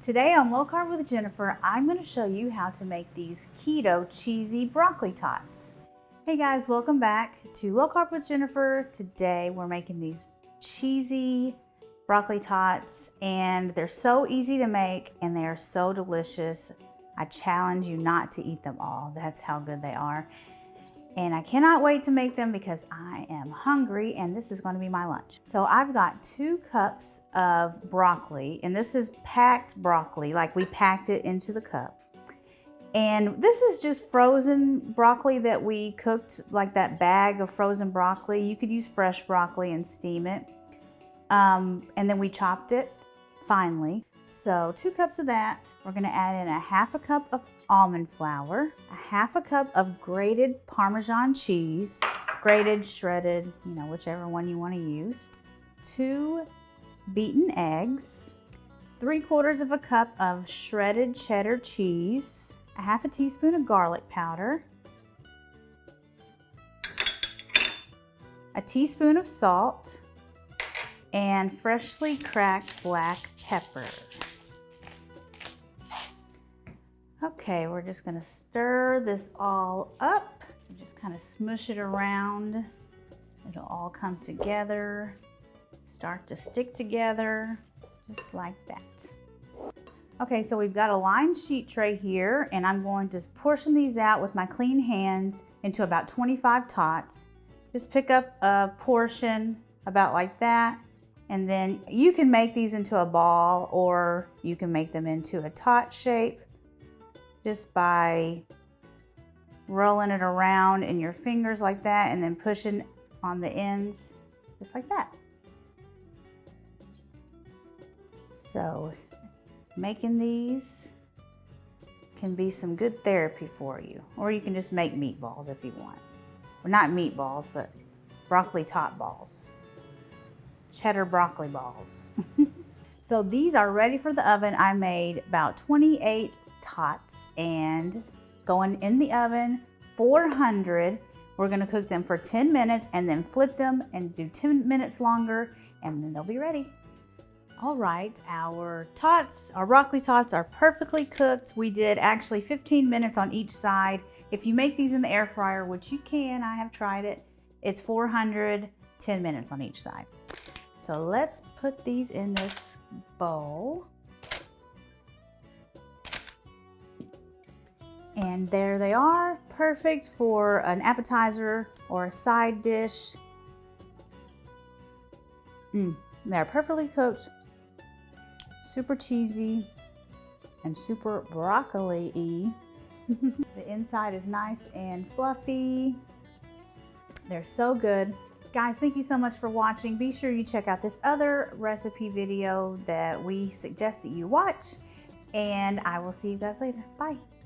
Today on Low Carb with Jennifer, I'm going to show you how to make these Keto Cheesy Broccoli Tots. Hey guys, welcome back to Low Carb with Jennifer. Today we're making these cheesy broccoli tots and they're so easy to make and they are so delicious. I challenge you not to eat them all. That's how good they are. And I cannot wait to make them because I am hungry and this is going to be my lunch. So I've got 2 cups of broccoli, and this is packed broccoli, like we packed it into the cup. And this is just frozen broccoli that we cooked, like that bag of frozen broccoli. You could use fresh broccoli and steam it. And then we chopped it finely. So 2 cups of that. We're gonna add in a 1/2 cup of almond flour, a 1/2 cup of grated Parmesan cheese, grated, shredded, whichever one you wanna use, 2 beaten eggs, 3/4 cup of shredded cheddar cheese, a 1/2 teaspoon of garlic powder, a teaspoon of salt, and freshly cracked black pepper. Okay, we're just gonna stir this all up. Just kind of smush it around. It'll all come together, start to stick together, just like that. Okay, so we've got a lined sheet tray here, and I'm going to portion these out with my clean hands into about 25 tots. Just pick up a portion about like that, and then you can make these into a ball or you can make them into a tot shape just by rolling it around in your fingers like that and then pushing on the ends just like that. So making these can be some good therapy for you, or you can just make meatballs if you want. Well, not meatballs, but broccoli tot balls. Cheddar broccoli balls. So these are ready for the oven. I made about 28 tots and going in the oven 400. We're going to cook them for 10 minutes and then flip them and do 10 minutes longer, and then they'll be ready. All right, our broccoli tots are perfectly cooked. We did actually 15 minutes on each side. If you make these in the air fryer, which you can, I have tried it, it's 400, 10 minutes on each side. So let's put these in this bowl. And there they are, perfect for an appetizer or a side dish. They're perfectly cooked, super cheesy, and super broccoli-y. The inside is nice and fluffy. They're so good. Guys, thank you so much for watching. Be sure you check out this other recipe video that we suggest that you watch, and I will see you guys later. Bye.